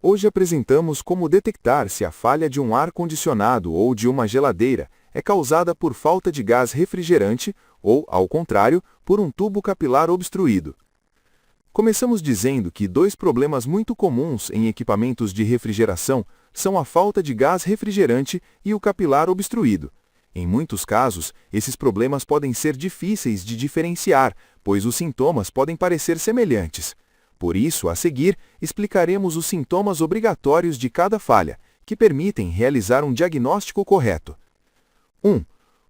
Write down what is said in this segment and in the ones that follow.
Hoje apresentamos como detectar se a falha de um ar-condicionado ou de uma geladeira é causada por falta de gás refrigerante ou, ao contrário, por um tubo capilar obstruído. Começamos dizendo que dois problemas muito comuns em equipamentos de refrigeração são a falta de gás refrigerante e o capilar obstruído. Em muitos casos, esses problemas podem ser difíceis de diferenciar, pois os sintomas podem parecer semelhantes. Por isso, a seguir, explicaremos os sintomas obrigatórios de cada falha, que permitem realizar um diagnóstico correto. 1.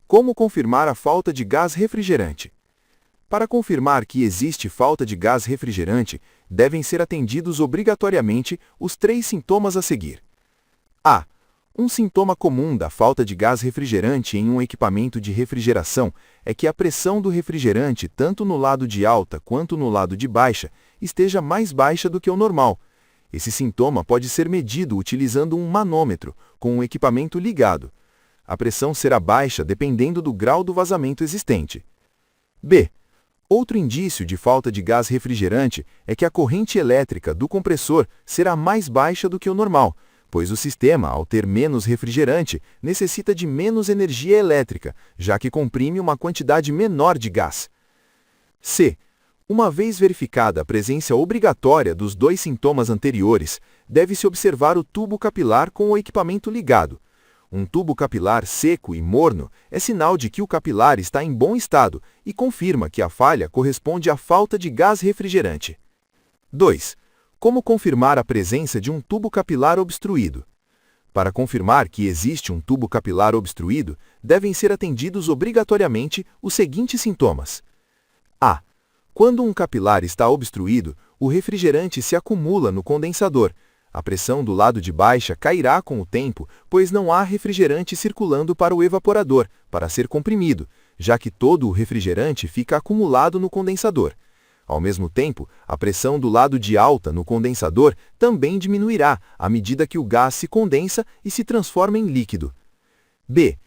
Como confirmar a falta de gás refrigerante? Para confirmar que existe falta de gás refrigerante, devem ser atendidos obrigatoriamente os três sintomas a seguir. A. Um sintoma comum da falta de gás refrigerante em um equipamento de refrigeração é que a pressão do refrigerante, tanto no lado de alta quanto no lado de baixa, esteja mais baixa do que o normal. Esse sintoma pode ser medido utilizando um manômetro, com o equipamento ligado. A pressão será baixa dependendo do grau do vazamento existente. B. Outro indício de falta de gás refrigerante é que a corrente elétrica do compressor será mais baixa do que o normal, pois o sistema, ao ter menos refrigerante, necessita de menos energia elétrica, já que comprime uma quantidade menor de gás. C. Uma vez verificada a presença obrigatória dos dois sintomas anteriores, deve-se observar o tubo capilar com o equipamento ligado. Um tubo capilar seco e morno é sinal de que o capilar está em bom estado e confirma que a falha corresponde à falta de gás refrigerante. 2. Como confirmar a presença de um tubo capilar obstruído? Para confirmar que existe um tubo capilar obstruído, devem ser atendidos obrigatoriamente os seguintes sintomas. A. Quando um capilar está obstruído, o refrigerante se acumula no condensador. A pressão do lado de baixo cairá com o tempo, pois não há refrigerante circulando para o evaporador, para ser comprimido, já que todo o refrigerante fica acumulado no condensador. Ao mesmo tempo, a pressão do lado de alta no condensador também diminuirá à medida que o gás se condensa e se transforma em líquido. B.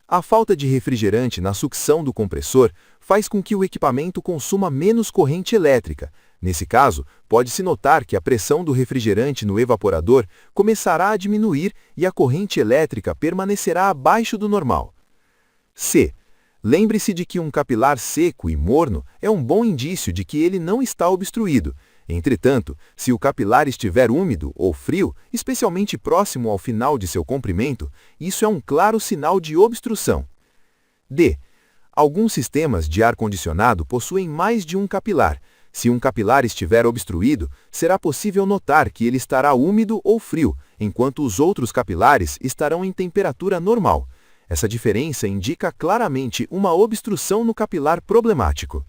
A falta de refrigerante na sucção do compressor faz com que o equipamento consuma menos corrente elétrica. Nesse caso, pode-se notar que a pressão do refrigerante no evaporador começará a diminuir e a corrente elétrica permanecerá abaixo do normal. C. Lembre-se de que um capilar seco e morno é um bom indício de que ele não está obstruído. Entretanto, se o capilar estiver úmido ou frio, especialmente próximo ao final de seu comprimento, isso é um claro sinal de obstrução. D. Alguns sistemas de ar-condicionado possuem mais de um capilar. Se um capilar estiver obstruído, será possível notar que ele estará úmido ou frio, enquanto os outros capilares estarão em temperatura normal. Essa diferença indica claramente uma obstrução no capilar problemático.